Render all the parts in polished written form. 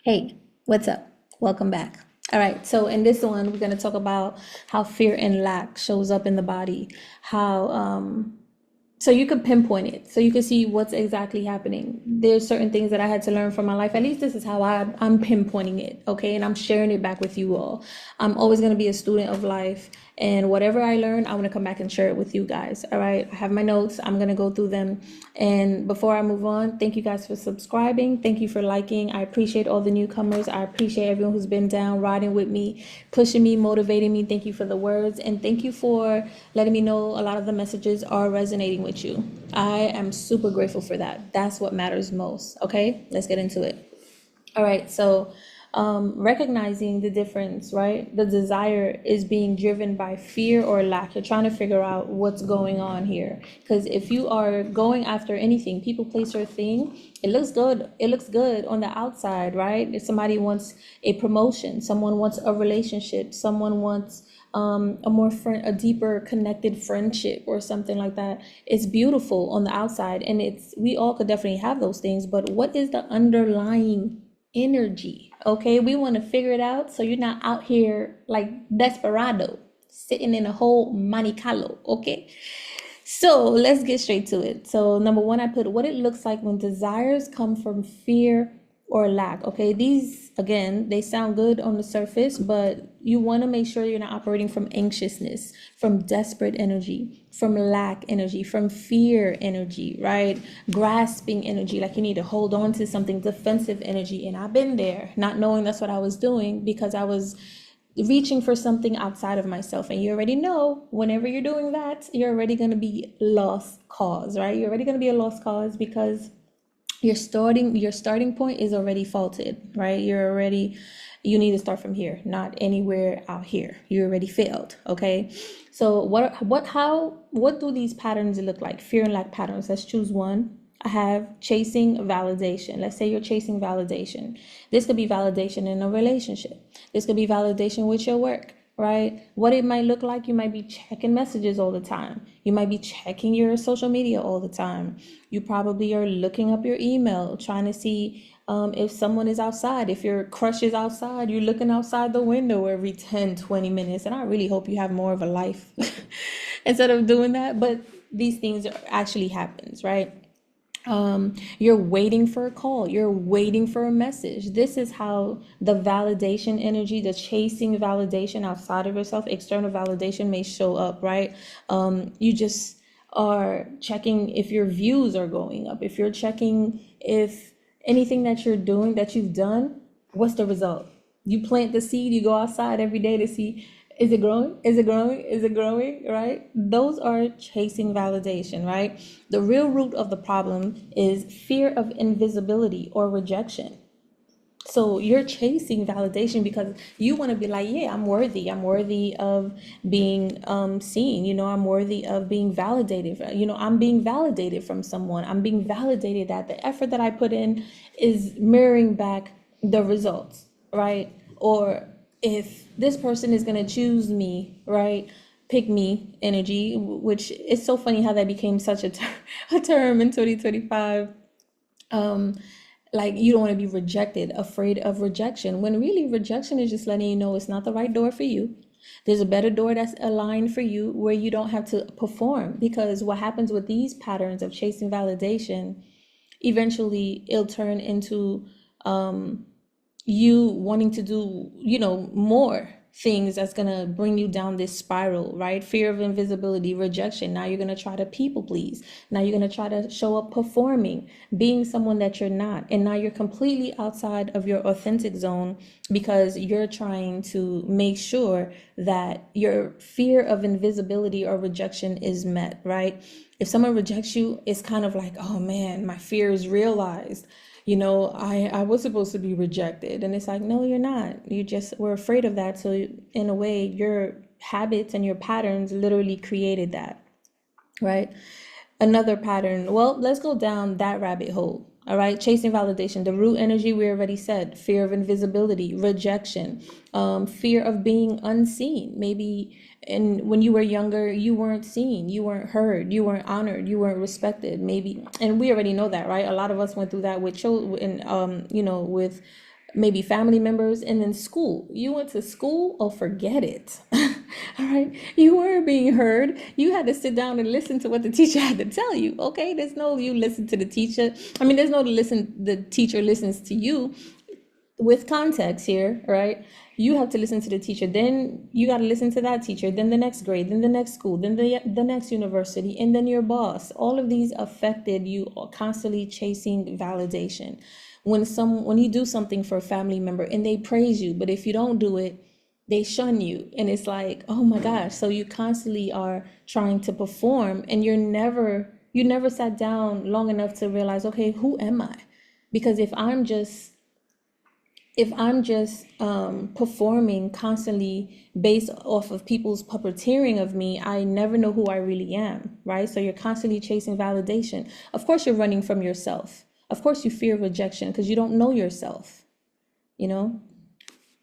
Hey, what's up? Welcome back. All right, so in this one, we're going to talk about how fear and lack shows up in the body, how so you could pinpoint it, so you can see what's exactly happening. There's certain things that I had to learn from my life. At least this is how I'm pinpointing it, okay? And I'm sharing it back with you all. I'm always going to be a student of life, and whatever I learn, I want to come back and share it with you guys. All right, I have my notes. I'm going to go through them. And before I move on, thank you guys for subscribing. Thank you for liking. I appreciate all the newcomers. I appreciate everyone who's been down riding with me, pushing me, motivating me. Thank you for the words, and thank you for letting me know a lot of the messages are resonating with you. I am super grateful for that. That's what matters most. Okay, let's get into it. All right, so recognizing the difference, right? The desire is being driven by fear or lack. You're trying to figure out what's going on here. Because if you are going after anything, people, place, or thing, it looks good. It looks good on the outside, right? If somebody wants a promotion, someone wants a relationship, someone wants a deeper connected friendship or something like that. It's beautiful on the outside, and we all could definitely have those things, but what is the underlying energy? Okay, we want to figure it out so you're not out here like desperado sitting in a whole manicalo. Okay, so let's get straight to it. So number one, I put what it looks like when desires come from fear or lack. Okay, these again, they sound good on the surface, but you want to make sure you're not operating from anxiousness, from desperate energy, from lack energy, from fear energy, right? Grasping energy, like you need to hold on to something, defensive energy. And I've been there, not knowing that's what I was doing because I was reaching for something outside of myself. And you already know whenever you're doing that, you're already going to be lost cause, right? You're already going to be a lost cause because your starting point is already faulted, right? You need to start from here, not anywhere out here. You already failed. Okay, so what do these patterns look like? Fear and lack patterns. Let's choose one. I have chasing validation. Let's say you're chasing validation. This could be validation in a relationship. This could be validation with your work, right? What it might look like, you might be checking messages all the time. You might be checking your social media all the time. You probably are looking up your email, trying to see if someone is outside. If your crush is outside, you're looking outside the window every 10, 20 minutes. And I really hope you have more of a life instead of doing that. But these things actually happens, right? You're waiting for a call, you're waiting for a message. This is how the validation energy, the chasing validation outside of yourself, external validation may show up, right? You just are checking if your views are going up, if you're checking if anything that you're doing, that you've done, what's the result? You plant the seed, you go outside every day to see, is it growing? Is it growing? Is it growing? Right? Those are chasing validation, right? The real root of the problem is fear of invisibility or rejection. So you're chasing validation because you want to be like, yeah, I'm worthy. I'm worthy of being seen. I'm worthy of being validated. I'm being validated from someone. I'm being validated that the effort that I put in is mirroring back the results, right? Or if this person is going to choose me, right? Pick me energy, which is so funny how that became such a term in 2025. Like you don't want to be rejected, afraid of rejection, when really rejection is just letting you know it's not the right door for you. There's a better door that's aligned for you where you don't have to perform, because what happens with these patterns of chasing validation, eventually it'll turn into you wanting to do, more things that's going to bring you down this spiral, right? Fear of invisibility, rejection. Now you're going to try to people please. Now you're going to try to show up performing, being someone that you're not. And now you're completely outside of your authentic zone because you're trying to make sure that your fear of invisibility or rejection is met, right? If someone rejects you, it's kind of like, oh man, my fear is realized. I was supposed to be rejected. And it's like, no, you're not. You just were afraid of that. So in a way, your habits and your patterns literally created that, right? Another pattern. Well, let's go down that rabbit hole. All right. Chasing validation. The root energy, we already said, fear of invisibility, rejection, fear of being unseen. Maybe when you were younger, you weren't seen, you weren't heard, you weren't honored, you weren't respected. Maybe, and we already know that, right? A lot of us went through that with children, with maybe family members, and then school. You went to school, oh, forget it. All right. You were being heard. You had to sit down and listen to what the teacher had to tell you. Okay. There's no you listen to the teacher. I mean, there's no the teacher listens to you with context here, right? You have to listen to the teacher, then you got to listen to that teacher, then the next grade, then the next school, then the next university, and then your boss. All of these affected you, constantly chasing validation. When you do something for a family member and they praise you, but if you don't do it, they shun you, and it's like, oh my gosh. So you constantly are trying to perform, and you never sat down long enough to realize, okay, who am I? Because if I'm just performing constantly based off of people's puppeteering of me, I never know who I really am, right? So you're constantly chasing validation. Of course, you're running from yourself. Of course, you fear rejection because you don't know yourself, you know?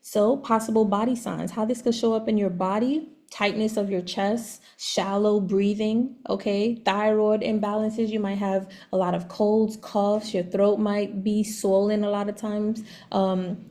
So possible body signs, how this could show up in your body: tightness of your chest, shallow breathing, okay? Thyroid imbalances, you might have a lot of colds, coughs, your throat might be swollen a lot of times.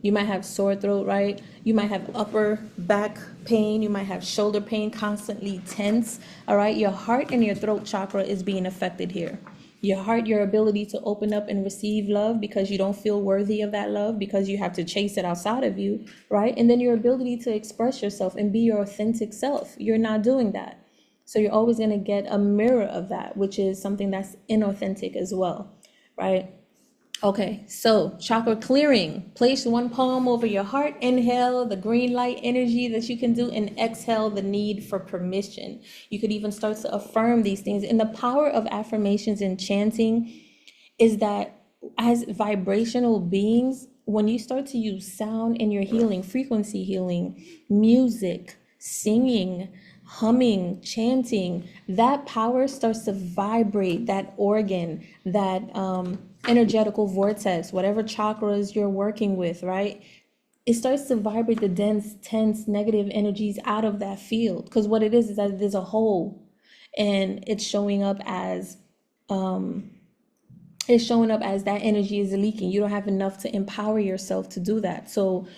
You might have sore throat, right? You might have upper back pain, you might have shoulder pain, constantly tense, all right? Your heart and your throat chakra is being affected here. Your heart, your ability to open up and receive love because you don't feel worthy of that love because you have to chase it outside of you, right? And then your ability to express yourself and be your authentic self. You're not doing that. So you're always going to get a mirror of that, which is something that's inauthentic as well, right? Okay, so chakra clearing. Place one palm over your heart. Inhale the green light energy that you can do, and exhale the need for permission. You could even start to affirm these things. And the power of affirmations and chanting is that as vibrational beings, when you start to use sound in your healing, frequency healing, music, singing, humming, chanting, that power starts to vibrate that organ, that energetical vortex, whatever chakras you're working with, right? It starts to vibrate the dense, tense, negative energies out of that field. Because what it is that there's a hole, and it's showing up as that energy is leaking. You don't have enough to empower yourself to do that. So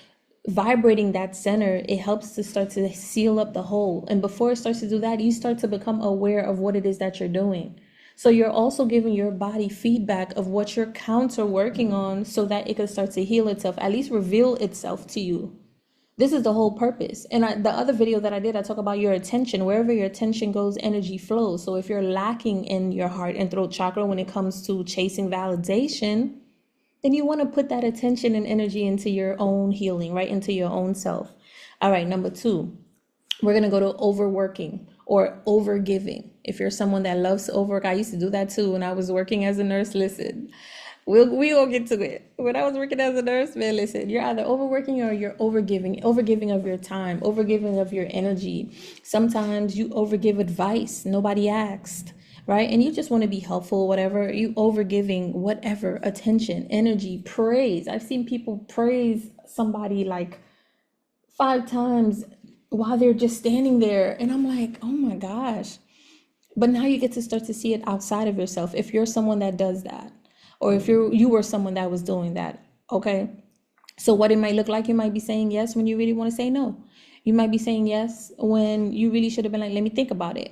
vibrating that center, it helps to start to seal up the hole. And before it starts to do that, you start to become aware of what it is that you're doing. So you're also giving your body feedback of what you're counter working on so that it can start to heal itself, at least reveal itself to you. This is the whole purpose. And the other video that I did, I talk about your attention. Wherever your attention goes, energy flows. So if you're lacking in your heart and throat chakra when it comes to chasing validation, then you want to put that attention and energy into your own healing, right? Into your own self. All right, number 2, we're going to go to overworking or overgiving. If you're someone that loves to overwork, I used to do that too when I was working as a nurse. Listen, we will get to it. When I was working as a nurse, man, listen, you're either overworking or you're overgiving of your time, overgiving of your energy. Sometimes you overgive advice nobody asked, right? And you just want to be helpful, whatever. You overgiving whatever, attention, energy, praise. I've seen people praise somebody like 5 times while they're just standing there. And I'm like, oh my gosh. But now you get to start to see it outside of yourself. If you're someone that does that, or if you were someone that was doing that, okay? So what it might look like, you might be saying yes when you really want to say no. You might be saying yes when you really should have been like, let me think about it,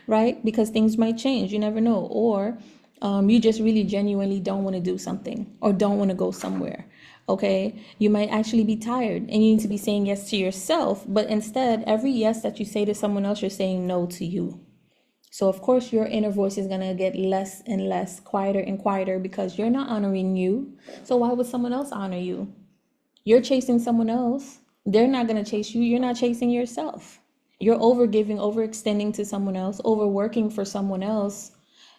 right? Because things might change, you never know. Or you just really genuinely don't want to do something or don't want to go somewhere, okay? You might actually be tired and you need to be saying yes to yourself, but instead, every yes that you say to someone else, you're saying no to you. So of course your inner voice is going to get less and less, quieter and quieter, because you're not honoring you. So why would someone else honor you? You're chasing someone else. They're not going to chase you. You're not chasing yourself. You're overgiving, overextending to someone else, overworking for someone else.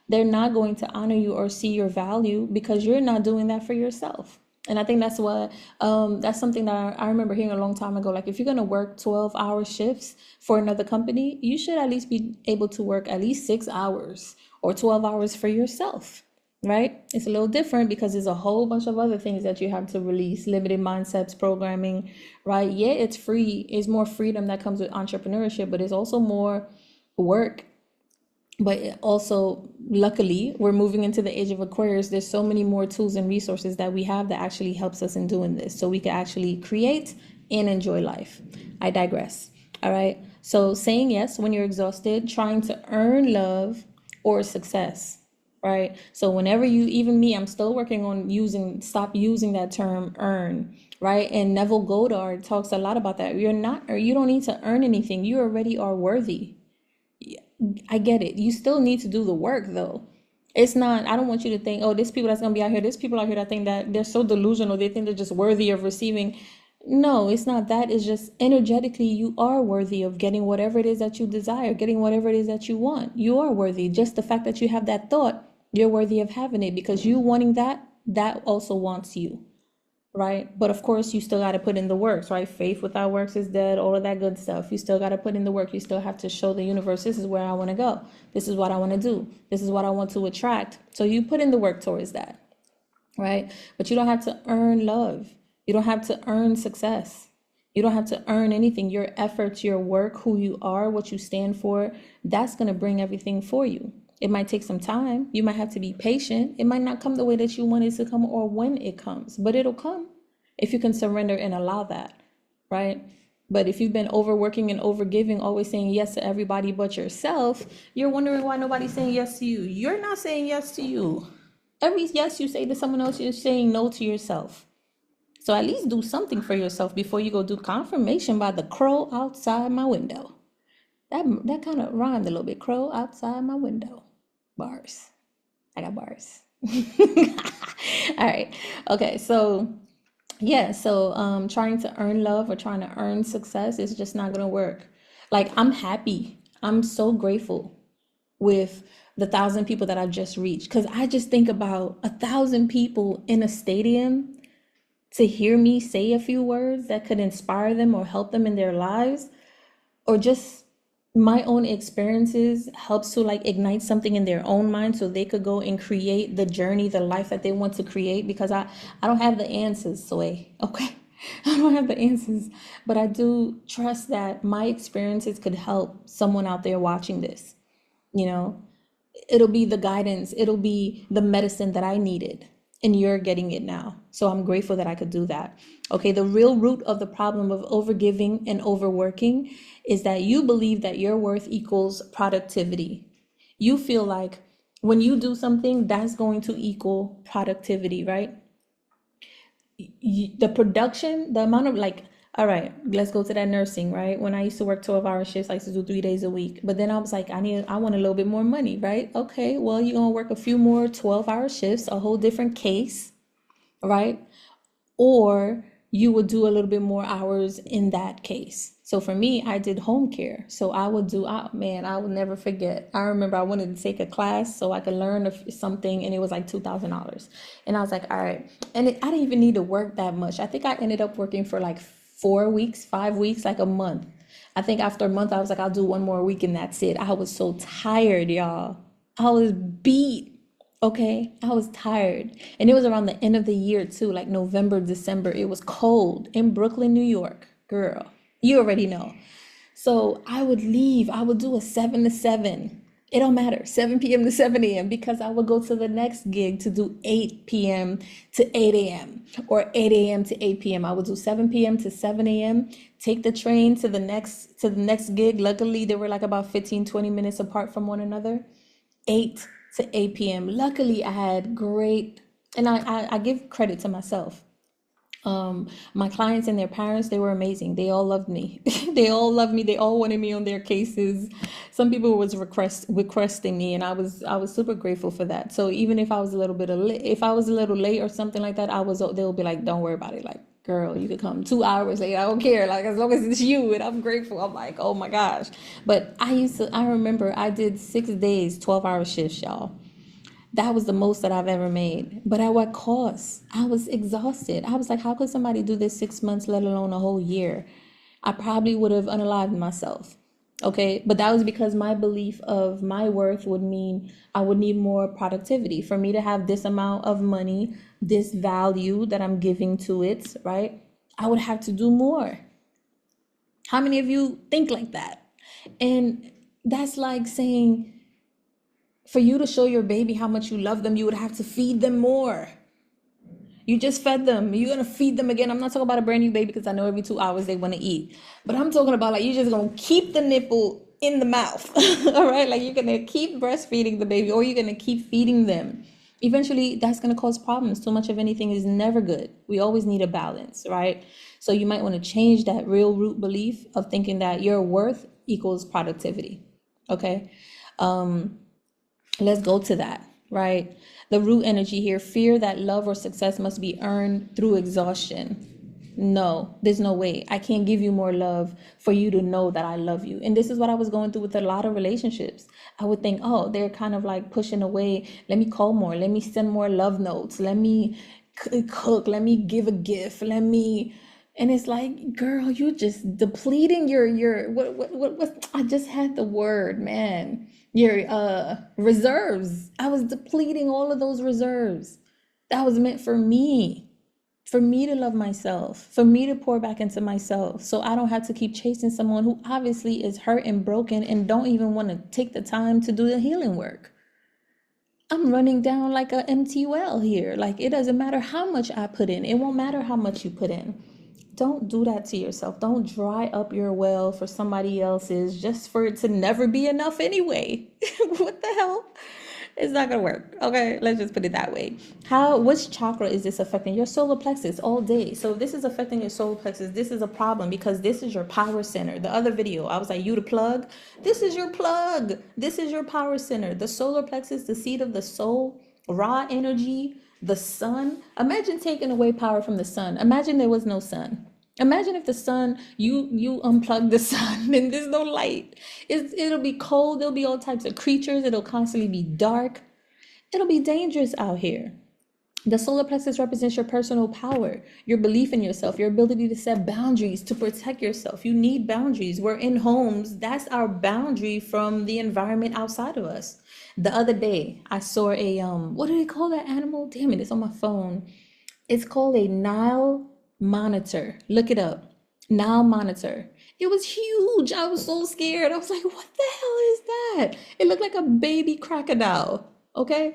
They're not going to honor you or see your value because you're not doing that for yourself. And I think that's something that I remember hearing a long time ago. Like, if you're going to work 12-hour shifts for another company, you should at least be able to work at least 6 hours or 12 hours for yourself, right? It's a little different because there's a whole bunch of other things that you have to release, limited mindsets, programming, right? Yeah, it's free. It's more freedom that comes with entrepreneurship, but it's also more work But also, luckily, we're moving into the age of Aquarius. There's so many more tools and resources that we have that actually helps us in doing this. So we can actually create and enjoy life. I digress. All right. So saying yes when you're exhausted, trying to earn love or success. Right. So whenever you, even me, I'm still working on stop using that term earn. Right. And Neville Goddard talks a lot about that. You're not, or you don't need to earn anything. You already are worthy. I get it. You still need to do the work though. It's not, I don't want you to think, oh, there's people that's gonna be out here, there's people out here that think that they're so delusional, they think they're just worthy of receiving. No, it's not that. It's just energetically, you are worthy of getting whatever it is that you desire, getting whatever it is that you want. You are worthy. Just the fact that you have that thought, you're worthy of having it, because you wanting that, that also wants you. Right? But of course, you still got to put in the works, right? Faith without works is dead, all of that good stuff. You still got to put in the work. You still have to show the universe, this is where I want to go. This is what I want to do. This is what I want to attract. So you put in the work towards that, right? But you don't have to earn love. You don't have to earn success. You don't have to earn anything. Your efforts, your work, who you are, what you stand for, that's going to bring everything for you. It might take some time. You might have to be patient. It might not come the way that you want it to come or when it comes, but it'll come if you can surrender and allow that, right? But if you've been overworking and overgiving, always saying yes to everybody but yourself, you're wondering why nobody's saying yes to you. You're not saying yes to you. Every yes you say to someone else, you're saying no to yourself. So at least do something for yourself before you go do confirmation by the crow outside my window. That kind of rhymed a little bit. Crow outside my window. Bars. I got bars. All right. Okay. So yeah. So trying to earn love or trying to earn success is just not gonna work. Like, I'm happy. I'm so grateful with the 1,000 people that I've just reached. Because I just think about 1,000 people in a stadium to hear me say a few words that could inspire them or help them in their lives, or just my own experiences helps to like ignite something in their own mind so they could go and create the journey, the life that they want to create. Because I don't have the answers, Soy. Okay. I don't have the answers, but I do trust that my experiences could help someone out there watching this. You know, it'll be the guidance, it'll be the medicine that I needed, and you're getting it now. So I'm grateful that I could do that. Okay, the real root of the problem of overgiving and overworking is that you believe that your worth equals productivity. You feel like when you do something, that's going to equal productivity, right? The production, the amount of like, all right, let's go to that nursing, right? When I used to work 12-hour shifts, I used to do 3 days a week. But then I was like, I want a little bit more money, right? Okay, well, you're gonna work a few more 12-hour shifts, a whole different case, right? Or you would do a little bit more hours in that case. So for me, I did home care. So I would do, oh man, I will never forget. I remember I wanted to take a class so I could learn something, and it was like $2,000. And I was like, all right. And I didn't even need to work that much. I think I ended up working for like 4 weeks, 5 weeks, like a month. I think after a month, I was like, I'll do one more week and that's it. I was so tired, y'all. I was beat. Okay, I was tired. And it was around the end of the year too, like November, December. It was cold in Brooklyn, New York. Girl, you already know. So I would leave. I would do a 7 to 7. It don't matter, 7 p.m. to 7 a.m. because I would go to the next gig to do 8 p.m. to 8 a.m. or 8 a.m. to 8 p.m. I would do 7 p.m. to 7 a.m. Take the train to the next gig. Luckily, they were like about 15, 20 minutes apart from one another. 8 to 8 p.m. Luckily, I had great, and I give credit to myself. My clients and their parents, they were amazing. They all loved me. They all loved me. They all wanted me on their cases. Some people was requesting me, and I was super grateful for that. So even if I was a little bit if I was a little late or something like that, they'll be like, don't worry about it. Like, girl, you could come 2 hours late. I don't care. Like, as long as it's you, and I'm grateful. I'm like, oh my gosh. But I remember I did 6 days, 12-hour shifts, y'all. That was the most that I've ever made. But at what cost? I was exhausted. I was like, how could somebody do this 6 months, let alone a whole year? I probably would have unalived myself. Okay. But that was because my belief of my worth would mean I would need more productivity for me to have this amount of money, this value that I'm giving to it, right? I would have to do more. How many of you think like that? And that's like saying, For you to show your baby how much you love them, you would have to feed them more. You just fed them. You're gonna feed them again. I'm not talking about a brand new baby because I know every 2 hours they want to eat. But I'm talking about like you're just gonna keep the nipple in the mouth. All right, like you're gonna keep breastfeeding the baby, or you're gonna keep feeding them. Eventually, that's gonna cause problems. Too much of anything is never good. We always need a balance, right? So you might want to change that real root belief of thinking that your worth equals productivity. Okay. Let's go to that, right? The root energy here, fear that love or success must be earned through exhaustion. No, there's no way. I can't give you more love for you to know that I love you. And this is what I was going through with a lot of relationships. I would think, oh, they're kind of like pushing away. Let me call more. Let me send more love notes. Let me cook. Let me give a gift. And it's like, girl, you just depleting your what I just had the word, man. Your reserves. I was depleting all of those reserves. That was meant for me to love myself, for me to pour back into myself, so I don't have to keep chasing someone who obviously is hurt and broken and don't even want to take the time to do the healing work. I'm running down like an empty well here. Like, it doesn't matter how much I put in. It won't matter how much you put in. Don't do that to yourself. Don't dry up your well for somebody else's just for it to never be enough anyway. What the hell? It's not gonna work. Okay, let's just put it that way. Which chakra is this affecting? Your solar plexus all day. So if this is affecting your solar plexus, this is a problem because this is your power center. The other video, I was like, you the plug? This is your plug. This is your power center. The solar plexus, the seat of the soul, raw energy, the sun. Imagine taking away power from the sun. Imagine there was no sun. Imagine if the sun, you unplug the sun and there's no light. It'll be cold. There'll be all types of creatures. It'll constantly be dark. It'll be dangerous out here. The solar plexus represents your personal power, your belief in yourself, your ability to set boundaries, to protect yourself. You need boundaries. We're in homes. That's our boundary from the environment outside of us. The other day, I saw a, what do they call that animal? Damn it, it's on my phone. It's called a Nile monitor. Look it up. Nile monitor. It was huge. I was so scared. I was like, what the hell is that? It looked like a baby crocodile. Okay.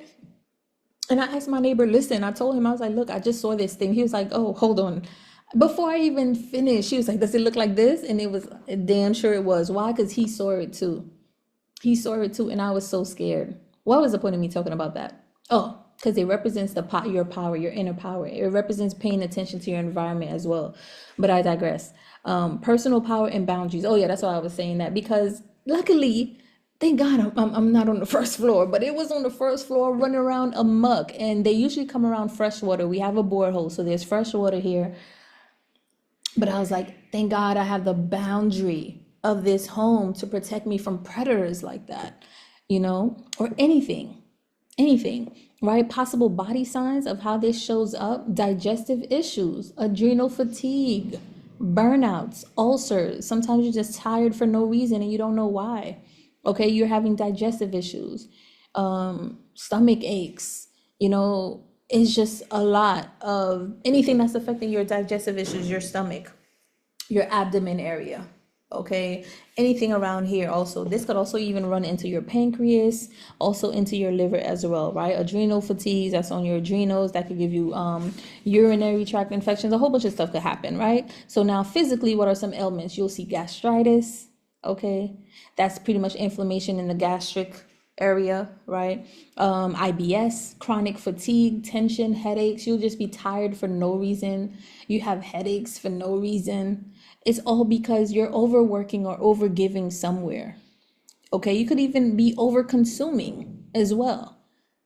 And I asked my neighbor, listen, I told him, I was like, look, I just saw this thing. He was like, oh, hold on. Before I even finished, she was like, does it look like this? And it was damn sure it was. Why? Because he saw it too. He saw it too. And I was so scared. What was the point of me talking about that? Oh, because it represents your power, your inner power. It represents paying attention to your environment as well. But I digress. Personal power and boundaries. Oh yeah, that's why I was saying that, because luckily, thank God I'm not on the first floor, but it was on the first floor running around amok. And they usually come around fresh water. We have a borehole, so there's fresh water here. But I was like, thank God I have the boundary of this home to protect me from predators like that, or anything, right? Possible body signs of how this shows up: digestive issues, adrenal fatigue, burnouts, ulcers. Sometimes you're just tired for no reason and you don't know why. Okay, you're having digestive issues, stomach aches, it's just a lot of anything that's affecting your digestive issues, your stomach, your abdomen area. Okay, anything around here. Also, this could also even run into your pancreas, also into your liver as well, right? Adrenal fatigue, that's on your adrenals. That could give you urinary tract infections. A whole bunch of stuff could happen, right? So now physically, what are some ailments? You'll see gastritis. Okay, that's pretty much inflammation in the gastric area, right? IBS, chronic fatigue, tension, headaches. You'll just be tired for no reason. You have headaches for no reason. It's all because you're overworking or overgiving somewhere. Okay, you could even be over consuming as well.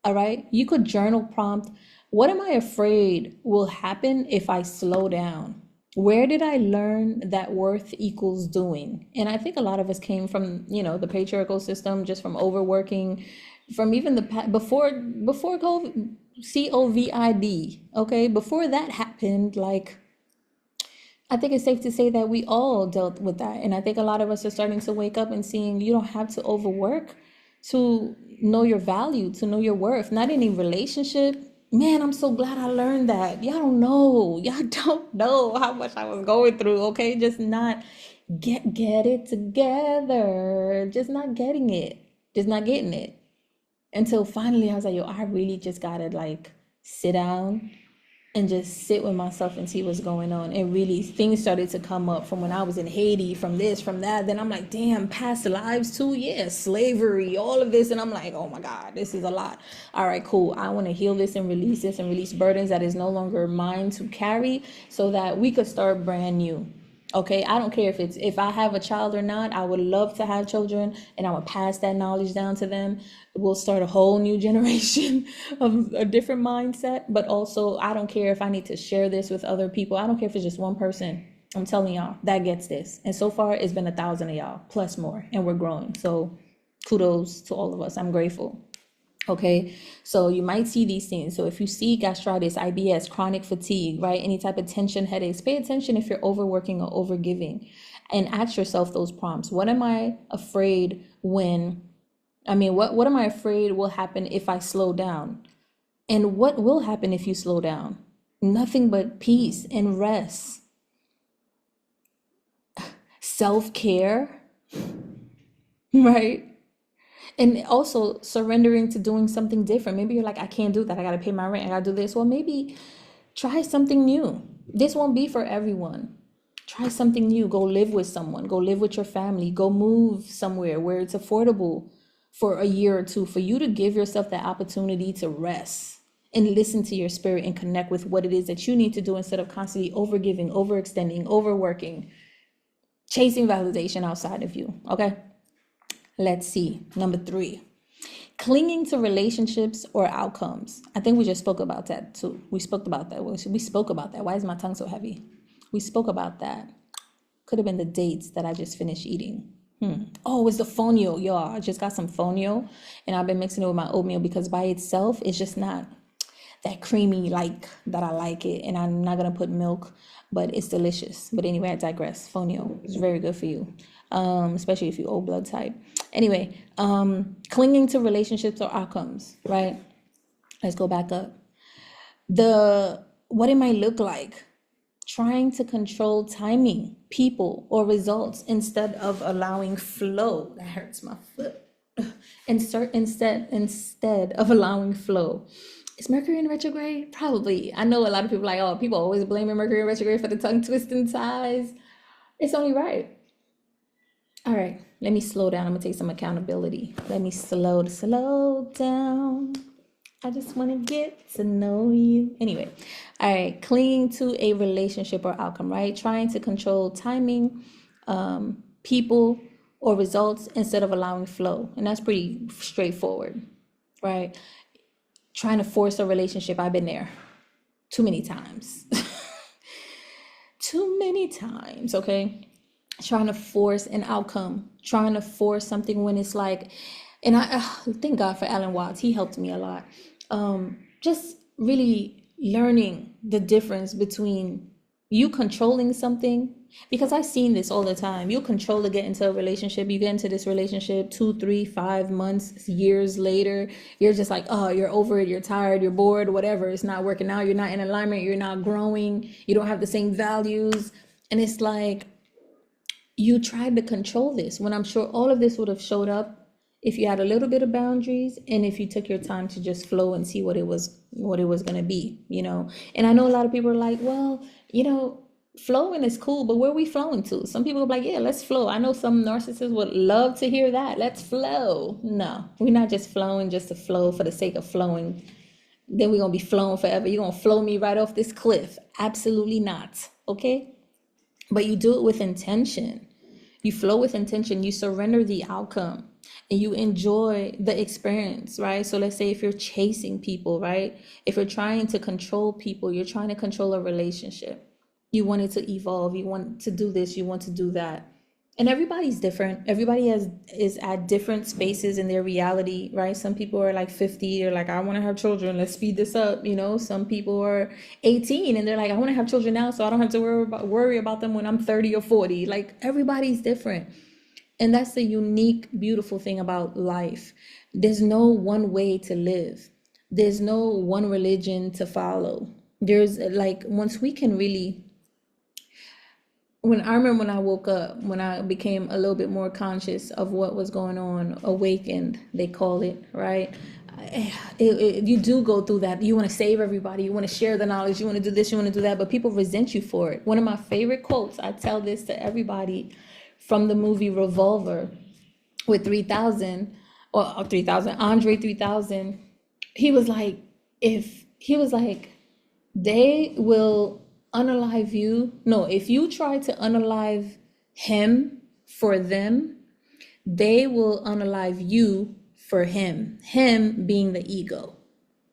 All right, you could journal prompt, what am I afraid will happen if I slow down? Where did I learn that worth equals doing? And I think a lot of us came from, the patriarchal system, just from overworking, from even before COVID, COVID. Okay, before that happened, like, I think it's safe to say that we all dealt with that. And I think a lot of us are starting to wake up and seeing you don't have to overwork to know your value, to know your worth, not any relationship. Man, I'm so glad I learned that. Y'all don't know how much I was going through. Okay, just not get it together. Just not getting it. Just not getting it. until finally I was like, yo, I really just gotta like sit down and just sit with myself and see what's going on. And really things started to come up from when I was in Haiti, from this, from that. Then I'm like, damn, past lives too. Yeah, slavery, all of this. And I'm like, oh my God, this is a lot. All right, cool. I want to heal this and release burdens that is no longer mine to carry, so that we could start brand new. Okay, I don't care if I have a child or not. I would love to have children, and I would pass that knowledge down to them. We'll start a whole new generation of a different mindset. But also, I don't care if I need to share this with other people. I don't care if it's just one person. I'm telling y'all that gets this. And so far, it's been 1,000 of y'all plus more, and we're growing. So kudos to all of us. I'm grateful. Okay, so you might see these things. So if you see gastritis, IBS, chronic fatigue, right, any type of tension, headaches, pay attention if you're overworking or overgiving, and ask yourself those prompts. What am I afraid what am I afraid will happen if I slow down? And what will happen if you slow down? Nothing but peace and rest. Self-care, right? And also surrendering to doing something different. Maybe you're like, I can't do that. I got to pay my rent. I got to do this. Well, maybe try something new. This won't be for everyone. Try something new. Go live with someone. Go live with your family. Go move somewhere where it's affordable for a year or two, for you to give yourself that opportunity to rest and listen to your spirit and connect with what it is that you need to do, instead of constantly overgiving, overextending, overworking, chasing validation outside of you. Okay. Let's see. Number 3, clinging to relationships or outcomes. I think we just spoke about that too. We spoke about that. Why is my tongue so heavy? We spoke about that. Could have been the dates that I just finished eating. Oh, it's the fonio, y'all. I just got some fonio, and I've been mixing it with my oatmeal, because by itself, it's just not that creamy like that I like it. And I'm not gonna put milk, but it's delicious. But anyway, I digress. Fonio is very good for you, especially if you O blood type. Anyway, clinging to relationships or outcomes, right? Let's go back up. What it might look like trying to control timing, people, or results instead of allowing flow. That hurts my foot. Instead of allowing flow. Is Mercury in retrograde? Probably. I know a lot of people like, oh, people always blaming Mercury in retrograde for the tongue twisting ties. It's only right. All right, let me slow down. I'm gonna take some accountability. Let me slow down. I just want to get to know you. Anyway, all right, clinging to a relationship or outcome, right? Trying to control timing, people, or results instead of allowing flow. And that's pretty straightforward, right? Trying to force a relationship. I've been there too many times. Too many times, okay? Trying to force an outcome, trying to force something when it's like, and I thank God for Alan Watts. He helped me a lot. Just really learning the difference between you controlling something, because I've seen this all the time. You control to get into a relationship. You get into this relationship 2, 3, 5 months, years later, you're just like, oh, you're over it. You're tired. You're bored, whatever. It's not working out. You're not in alignment. You're not growing. You don't have the same values. And it's like, you tried to control this, when I'm sure all of this would have showed up if you had a little bit of boundaries, and if you took your time to just flow and see what it was going to be, And I know a lot of people are like, well, flowing is cool, but where are we flowing to? Some people are like, yeah, let's flow. I know some narcissists would love to hear that. Let's flow. No, we're not just flowing just to flow for the sake of flowing. Then we're going to be flowing forever. You're going to flow me right off this cliff. Absolutely not. Okay. But you do it with intention. You flow with intention. You surrender the outcome, and you enjoy the experience, right? So let's say if you're chasing people, right? If you're trying to control people, you're trying to control a relationship. You want it to evolve. You want to do this. You want to do that. And everybody's different. Everybody is at different spaces in their reality, right? Some people are like 50, they're like, I want to have children, let's speed this up. Some people are 18 and they're like, I want to have children now so I don't have to worry about them when I'm 30 or 40. Like, everybody's different. And that's the unique, beautiful thing about life. There's no one way to live. There's no one religion to follow. There's like, once we can really, when I woke up, when I became a little bit more conscious of what was going on, awakened, they call it, right? You do go through that. You want to save everybody. You want to share the knowledge. You want to do this. You want to do that. But people resent you for it. One of my favorite quotes, I tell this to everybody, from the movie Revolver with 3000, or 3000, Andre 3000. He was like, they will unalive you. No, if you try to unalive him for them, they will unalive you for him. Him being the ego.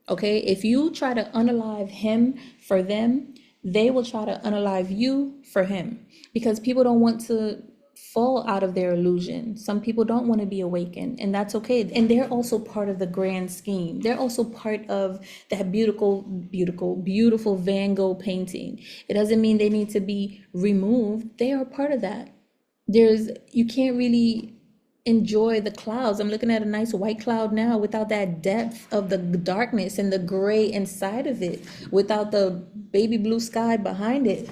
Okay? If you try to unalive him for them, they will try to unalive you for him. Because people don't want to fall out of their illusion. Some people don't want to be awakened, and that's okay. And they're also part of the grand scheme. They're also part of that beautiful, beautiful, beautiful Van Gogh painting. It doesn't mean they need to be removed. They are part of that. You can't really enjoy the clouds. I'm looking at a nice white cloud now without that depth of the darkness and the gray inside of it, without the baby blue sky behind it.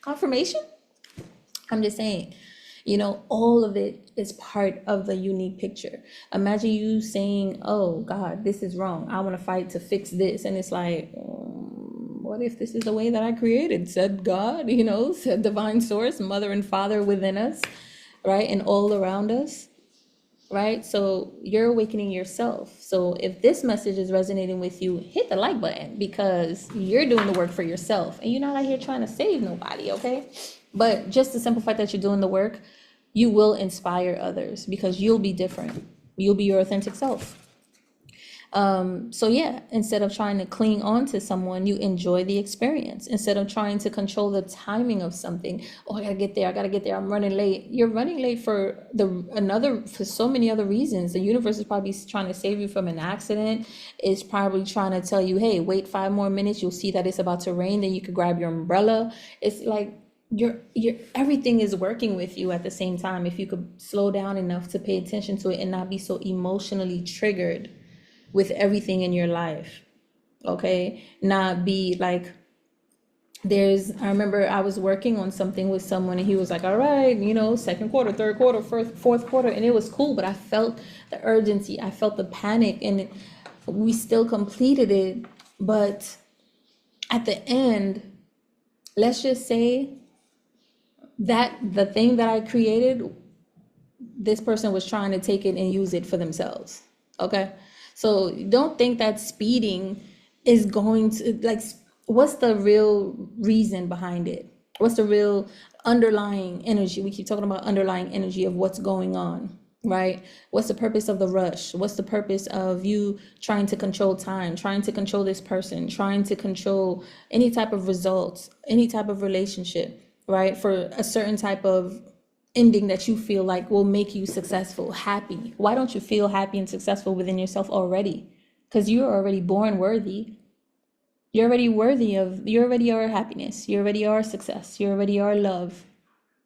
Confirmation? I'm just saying, all of it is part of the unique picture. Imagine you saying, oh God, this is wrong. I want to fight to fix this. And it's like, what if this is the way that I created? Said God, said divine source, mother and father within us, right? And all around us, right? So you're awakening yourself. So if this message is resonating with you, hit the like button, because you're doing the work for yourself and you're not out here trying to save nobody, okay? But just the simple fact that you're doing the work, you will inspire others, because you'll be different. You'll be your authentic self. So yeah, instead of trying to cling on to someone, you enjoy the experience. Instead of trying to control the timing of something, I gotta get there, I'm running late. You're running late for so many other reasons. The universe is probably trying to save you from an accident. It's probably trying to tell you, hey, wait 5 more minutes, you'll see that it's about to rain, then you could grab your umbrella. It's like your everything is working with you at the same time, if you could slow down enough to pay attention to it and not be so emotionally triggered with everything in your life. Okay? Not be like, I remember I was working on something with someone and he was like, all right, second quarter, third quarter, fourth quarter, and it was cool, but I felt the urgency, I felt the panic, and we still completed it. But at the end, let's just say that the thing that I created, this person was trying to take it and use it for themselves. Okay? So don't think that speeding is going to, what's the real reason behind it? What's the real underlying energy? We keep talking about underlying energy of what's going on, right? What's the purpose of the rush? What's the purpose of you trying to control time, trying to control this person, trying to control any type of results, any type of relationship, right? For a certain type of ending that you feel like will make you successful, happy. Why don't you feel happy and successful within yourself already? Because you're already born worthy. You're already you already are happiness. You already are success. You already are love.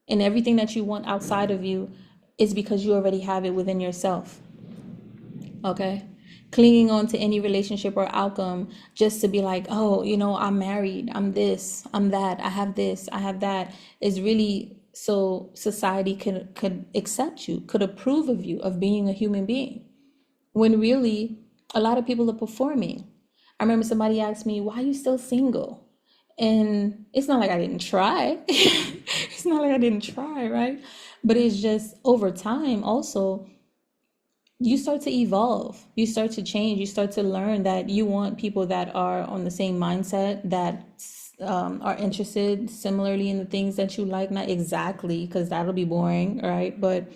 And everything that you want outside of you is because you already have it within yourself. Okay? Clinging on to any relationship or outcome just to be like, I'm married, I'm this, I'm that, I have this, I have that, is really so society could accept you, could approve of you, of being a human being, when really a lot of people are performing. I remember somebody asked me, why are you still single? And it's not like I didn't try. It's not like I didn't try, right? But it's just over time also, you start to evolve, you start to change, you start to learn that you want people that are on the same mindset, that are interested similarly in the things that you like. Not exactly, because that'll be boring, right? But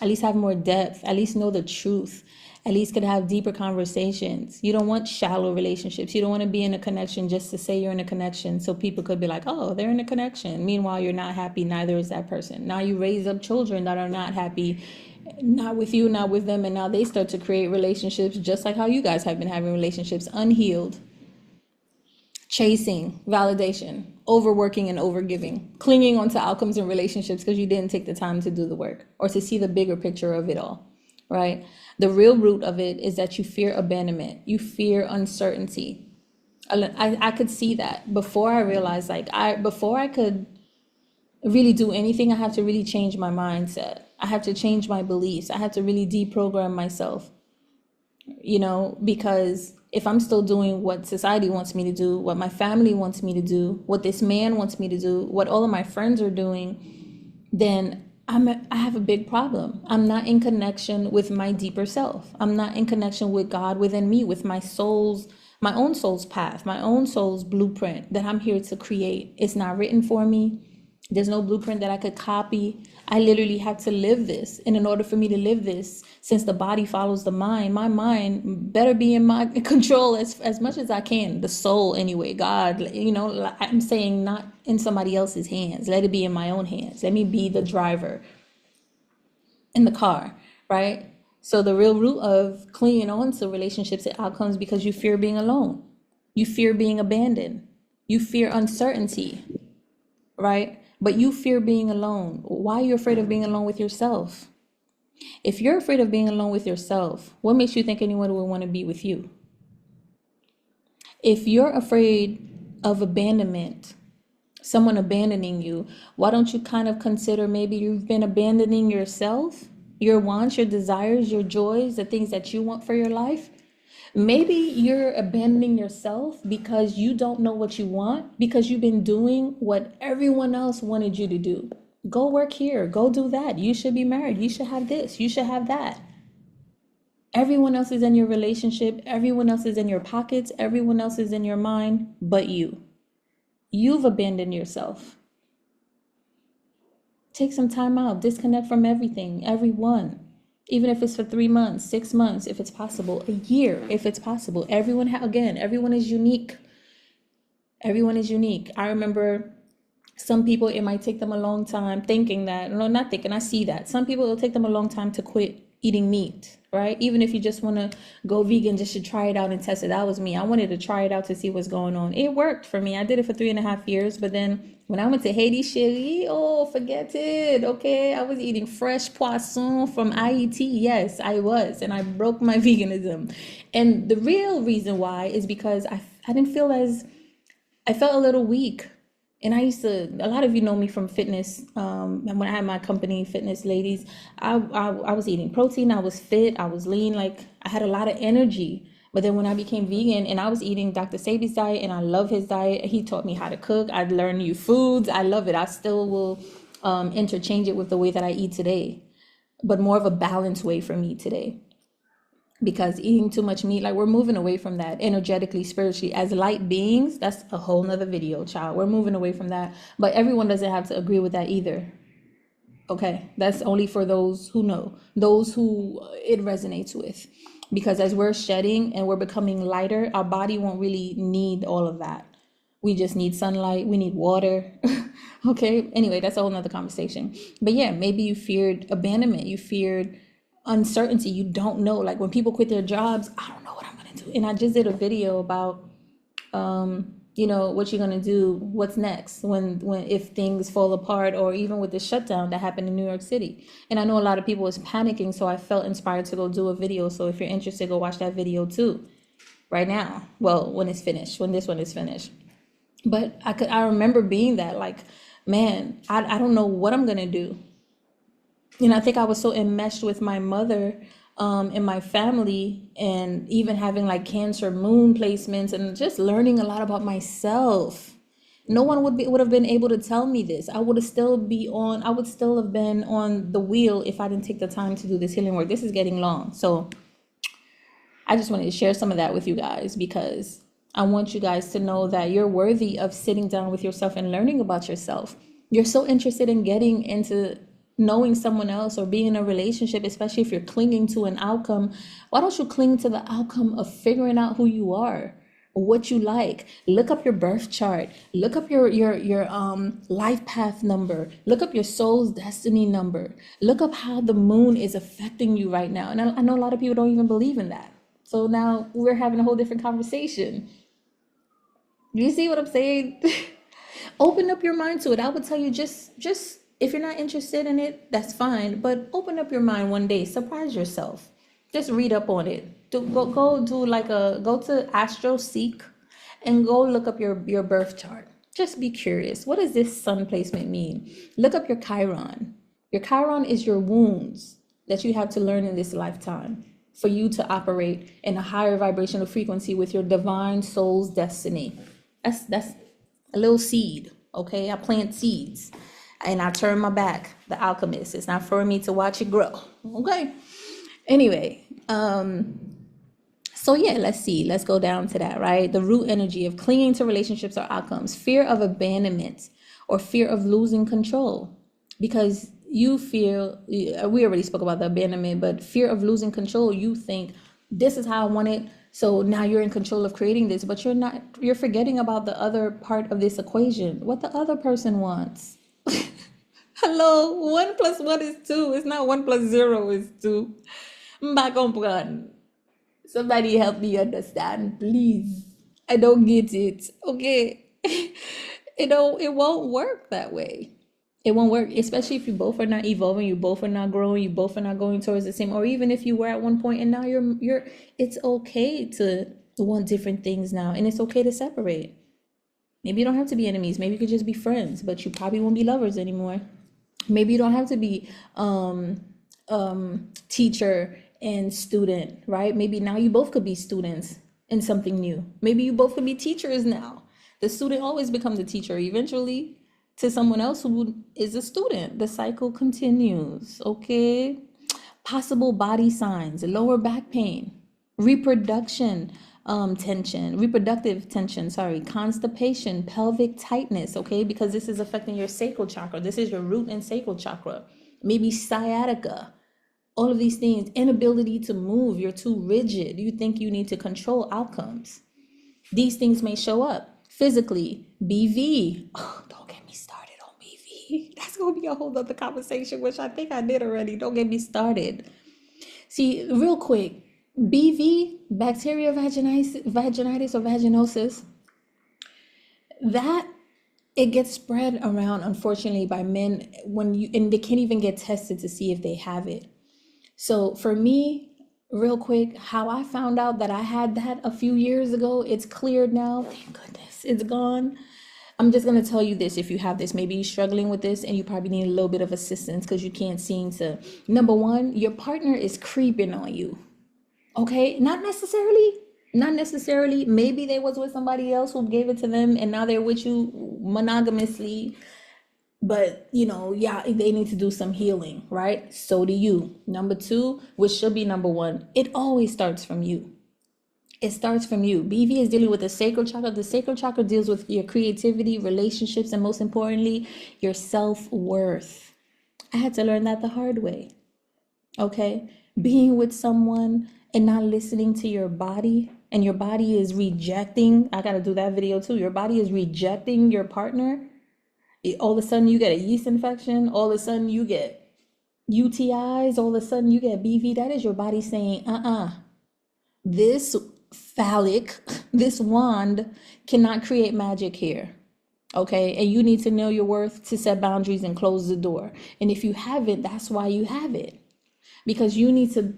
at least have more depth, at least know the truth, at least could have deeper conversations. You don't want shallow relationships. You don't want to be in a connection just to say you're in a connection, so people could be like, oh, they're in a connection. Meanwhile, you're not happy, neither is that person. Now you raise up children that are not happy, not with you, not with them, and now they start to create relationships just like how you guys have been having relationships, unhealed, chasing validation, overworking and overgiving, clinging onto outcomes in relationships because you didn't take the time to do the work or to see the bigger picture of it all, right? The real root of it is that you fear abandonment, you fear uncertainty. I could see that before I realized, before I could really do anything, I have to really change my mindset. I have to change my beliefs. I have to really deprogram myself. because if I'm still doing what society wants me to do, what my family wants me to do, what this man wants me to do, what all of my friends are doing, then I have a big problem. I'm not in connection with my deeper self. I'm not in connection with God within me, with my own soul's path, my own soul's blueprint that I'm here to create. It's not written for me. There's no blueprint that I could copy. I literally have to live this. And in order for me to live this, since the body follows the mind, my mind better be in my control as much as I can. The soul, anyway, God, I'm saying not in somebody else's hands. Let it be in my own hands. Let me be the driver in the car, right? So the real root of clinging on to relationships and outcomes because you fear being alone. You fear being abandoned. You fear uncertainty, right? But you fear being alone. Why are you afraid of being alone with yourself? If you're afraid of being alone with yourself, what makes you think anyone would want to be with you? If you're afraid of abandonment, someone abandoning you, why don't you kind of consider maybe you've been abandoning yourself, your wants, your desires, your joys, the things that you want for your life? Maybe you're abandoning yourself because you don't know what you want, because you've been doing what everyone else wanted you to do. Go work here, go do that. You should be married. You should have this. You should have that. Everyone else is in your relationship. Everyone else is in your pockets. Everyone else is in your mind, but you. You've abandoned yourself. Take some time out. Disconnect from everything, everyone. Even if it's for 3 months, 6 months, if it's possible, a year, if it's possible. Everyone is unique. Everyone is unique. I remember some people, it might take them a long time I see that. Some people, it'll take them a long time to quit eating meat, right? Even if you just want to go vegan, just to try it out and test it. That was me. I wanted to try it out to see what's going on. It worked for me. I did it for 3.5 years, but then when I went to Haiti, Chile, oh, forget it. Okay, I was eating fresh poisson from IET. Yes, I was, and I broke my veganism. And the real reason why is because I didn't feel I felt a little weak. And a lot of you know me from fitness. And when I had my company, Fitness Ladies, I was eating protein. I was fit. I was lean. Like, I had a lot of energy. But then when I became vegan and I was eating Dr. Sabi's diet, and I love his diet, he taught me how to cook. I learned new foods. I love it. I still will interchange it with the way that I eat today, but more of a balanced way for me today. Because eating too much meat, like, we're moving away from that energetically, spiritually, as light beings. That's a whole nother video, child. We're moving away from that, but everyone doesn't have to agree with that either. Okay, that's only for those who know, those who it resonates with. Because as we're shedding and we're becoming lighter, our body won't really need all of that. We just need sunlight, we need water. Okay, anyway, that's a whole nother conversation. But yeah, maybe you feared abandonment, you feared uncertainty. You don't know, like, when people quit their jobs, I don't know what I'm gonna do. And I just did a video about what you're gonna do, what's next when if things fall apart, or even with the shutdown that happened in New York City. And I know a lot of people was panicking, so I felt inspired to go do a video. So if you're interested, go watch that video too right now. Well, when this one is finished. But I remember being that, like, man, I don't know what I'm gonna do. And I think I was so enmeshed with my mother and my family, and even having like Cancer moon placements, and just learning a lot about myself. No one would have been able to tell me this. I would still have been on the wheel if I didn't take the time to do this healing work. This is getting long. So I just wanted to share some of that with you guys, because I want you guys to know that you're worthy of sitting down with yourself and learning about yourself. You're so interested in getting into knowing someone else or being in a relationship, especially if you're clinging to an outcome. Why don't you cling to the outcome of figuring out who you are, what you like? Look up your birth chart, look up your life path number, look up your soul's destiny number, look up how the moon is affecting you right now. And I know a lot of people don't even believe in that. So now we're having a whole different conversation. You see what I'm saying? Open up your mind to it. I would tell you, just if you're not interested in it, that's fine. But open up your mind one day. Surprise yourself. Just read up on it. Go to AstroSeek and go look up your birth chart. Just be curious. What does this sun placement mean? Look up your Chiron. Your Chiron is your wounds that you have to learn in this lifetime. for you to operate in a higher vibrational frequency with your divine soul's destiny. That's a little seed, okay? I plant seeds and I turn my back, the alchemist. It's not for me to watch it grow, okay? Anyway, so yeah, let's see. Let's go down to that, right? The root energy of clinging to relationships or outcomes, fear of abandonment or fear of losing control. Because you feel, we already spoke about the abandonment, but fear of losing control, you think this is how I want it. So now you're in control of creating this, but you're not, you're forgetting about the other part of this equation, what the other person wants. Hello, 1 + 1 is 2. It's not 1 + 0 is 2. Mba comprendre. Somebody help me understand, please. I don't get it. Okay. It won't work that way. It won't work, especially if you both are not evolving, you both are not growing, you both are not going towards the same, or even if you were at one point and now you're it's okay to want different things now, and it's okay to separate. Maybe you don't have to be enemies, maybe you could just be friends, but you probably won't be lovers anymore. Maybe you don't have to be teacher and student, right? Maybe now you both could be students in something new. Maybe you both could be teachers now. The student always becomes a teacher eventually to someone else who is a student. The cycle continues, okay? Possible body signs, lower back pain, reproductive tension, constipation, pelvic tightness, okay? Because this is affecting your sacral chakra. This is your root and sacral chakra. Maybe sciatica, all of these things, inability to move, you're too rigid, you think you need to control outcomes. These things may show up physically. BV, oh, don't get me started on BV. That's gonna be a whole other conversation, which I think I did already. Don't get me started. See, real quick, BV, bacterial vaginitis or vaginosis, that it gets spread around, unfortunately, by men and they can't even get tested to see if they have it. So for me, real quick, how I found out that I had that a few years ago, it's cleared now. Thank goodness, it's gone. I'm just going to tell you this. If you have this, maybe you're struggling with this and you probably need a little bit of assistance because you can't seem to. Number one, your partner is creeping on you. Okay, not necessarily. Maybe they was with somebody else who gave it to them and now they're with you monogamously. But yeah, they need to do some healing, right? So do you. Number two, which should be number one, it always starts from you. It starts from you. BV is dealing with the sacral chakra. The sacral chakra deals with your creativity, relationships, and most importantly, your self-worth. I had to learn that the hard way. Okay? Being with someone and not listening to your body, and your body is rejecting. I got to do that video too. Your body is rejecting your partner. All of a sudden you get a yeast infection. All of a sudden you get UTIs. All of a sudden you get BV. That is your body saying, this this wand cannot create magic here. Okay, and you need to know your worth to set boundaries and close the door. And if you haven't, that's why you have it, because you need to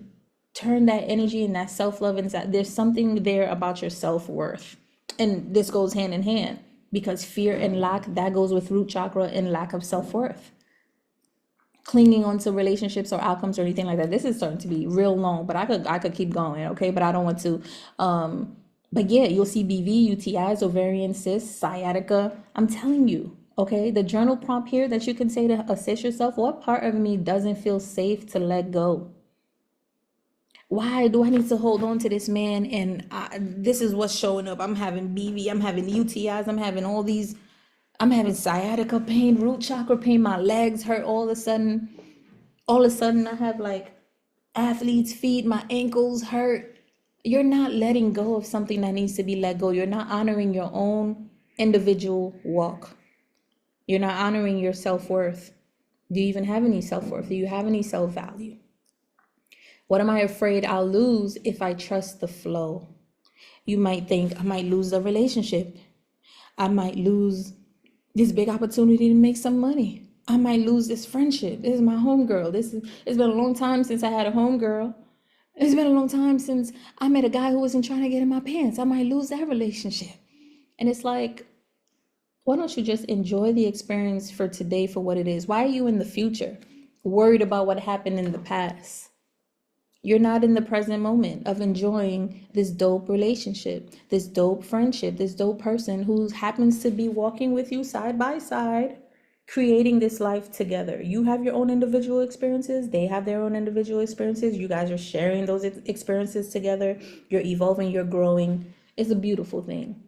turn that energy and that self-love inside. There's something there about your self-worth, and this goes hand in hand, because fear and lack, that goes with root chakra and lack of self-worth. Clinging on to relationships or outcomes or anything like that. This is starting to be real long, but I could keep going, okay? But I don't want to. But yeah, you'll see BV, UTIs, ovarian cysts, sciatica. I'm telling you, okay? The journal prompt here that you can say to assist yourself: what part of me doesn't feel safe to let go? Why do I need to hold on to this man? And this is what's showing up. I'm having BV, I'm having UTIs, I'm having all these. I'm having sciatica pain, root chakra pain, my legs hurt all of a sudden. All of a sudden I have like athlete's feet, my ankles hurt. You're not letting go of something that needs to be let go. You're not honoring your own individual walk. You're not honoring your self-worth. Do you even have any self-worth? Do you have any self-value? What am I afraid I'll lose if I trust the flow? You might think, I might lose the relationship. I might lose this big opportunity to make some money. I might lose this friendship. This is my homegirl. It's been a long time since I had a homegirl. It's been a long time since I met a guy who wasn't trying to get in my pants. I might lose that relationship. And it's like, why don't you just enjoy the experience for today for what it is? Why are you in the future worried about what happened in the past? You're not in the present moment of enjoying this dope relationship, this dope friendship, this dope person who happens to be walking with you side by side, creating this life together. You have your own individual experiences, they have their own individual experiences. You guys are sharing those experiences together. You're evolving, you're growing. It's a beautiful thing.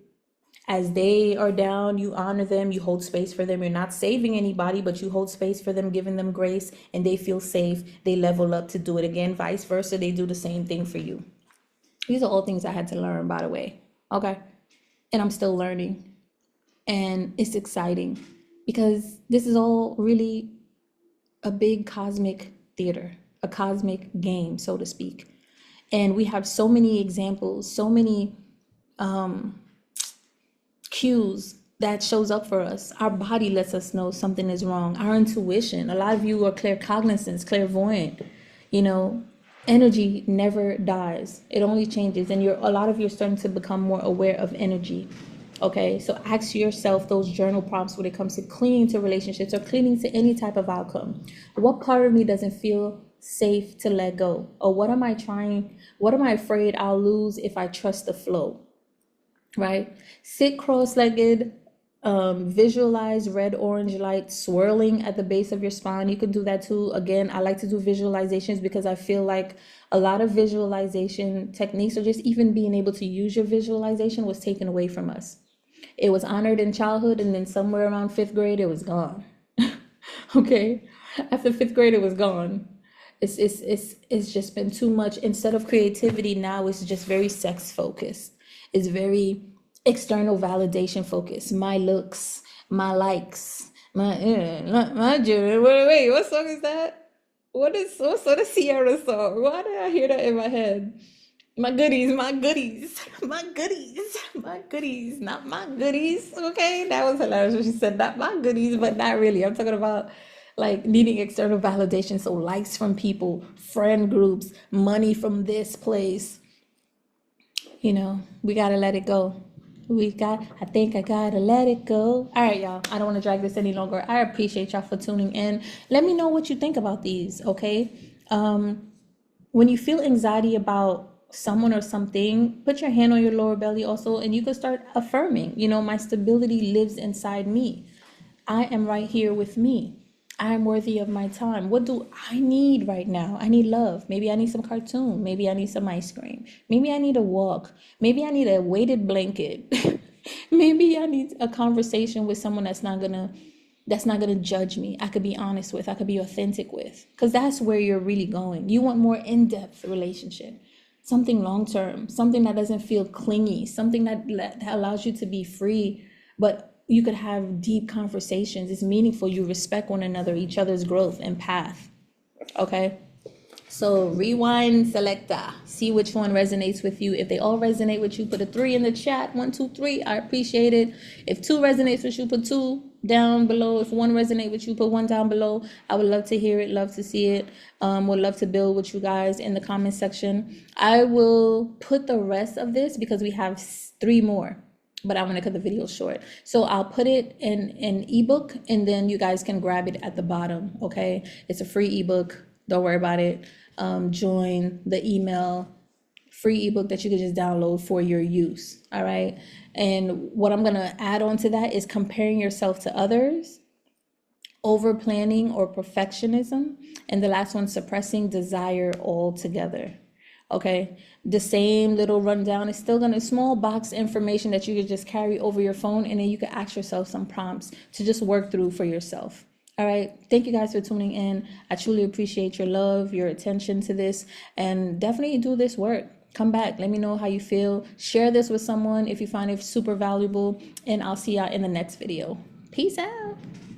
As they are down, you honor them, you hold space for them. You're not saving anybody, but you hold space for them, giving them grace, and they feel safe. They level up to do it again. Vice versa, they do the same thing for you. These are all things I had to learn, by the way. Okay. And I'm still learning. And it's exciting because this is all really a big cosmic theater, a cosmic game, so to speak. And we have so many examples, so many cues that shows up for us. Our body lets us know something is wrong. Our intuition. A lot of you are claircognizance, clairvoyant. You know, energy never dies. It only changes. And a lot of you are starting to become more aware of energy. Okay, so ask yourself those journal prompts when it comes to clinging to relationships or clinging to any type of outcome. What part of me doesn't feel safe to let go? Or what am I afraid I'll lose if I trust the flow? Right? Sit cross-legged, visualize red orange light swirling at the base of your spine. You can do that too. Again, I like to do visualizations because I feel like a lot of visualization techniques, or just even being able to use your visualization, was taken away from us. It was honored in childhood, and then somewhere around 5th grade it was gone. Okay, after 5th grade it was gone. It's just been too much. Instead of creativity, now it's just very sex focused. It's very external validation focused. My looks, my likes, my jewelry. Wait, what song is that? What sort of Sierra song? Why did I hear that in my head? My goodies, my goodies, my goodies, my goodies, not my goodies. Okay, that was hilarious when she said not my goodies, but not really. I'm talking about like needing external validation. So likes from people, friend groups, money from this place. You know, we gotta let it go. I think I gotta let it go. All right, y'all. I don't want to drag this any longer. I appreciate y'all for tuning in. Let me know what you think about these, okay? When you feel anxiety about someone or something, put your hand on your lower belly also, and you can start affirming, you know, my stability lives inside me. I am right here with me. I am worthy of my time. What do I need right now? I need love. Maybe I need some cartoon. Maybe I need some ice cream. Maybe I need a walk. Maybe I need a weighted blanket. Maybe I need a conversation with someone that's not gonna judge me. I could be honest with, I could be authentic with, because that's where you're really going. You want more in-depth relationship, something long-term, something that doesn't feel clingy, something that allows you to be free, but you could have deep conversations. It's meaningful. You respect one another, each other's growth and path. Okay. So rewind, selecta, see which one resonates with you. If they all resonate with you, put a 3 in the chat. 1, 2, 3. I appreciate it. If 2 resonates with you, put 2 down below. If 1 resonates with you, put 1 down below. I would love to hear it, love to see it. Would love to build with you guys in the comment section. I will put the rest of this because we have 3 more, but I'm gonna cut the video short. So I'll put it in an ebook, and then you guys can grab it at the bottom. Okay, it's a free ebook. Don't worry about it. Join the email, free ebook that you can just download for your use. All right. And what I'm gonna add on to that is comparing yourself to others, over planning or perfectionism, and the last one, suppressing desire altogether. Okay, the same little rundown is still gonna small box information that you could just carry over your phone, and then you can ask yourself some prompts to just work through for yourself. All right, thank you guys for tuning in. I truly appreciate your love, your attention to this, and definitely do this work. Come back, let me know how you feel. Share this with someone if you find it super valuable, and I'll see y'all in the next video. Peace out.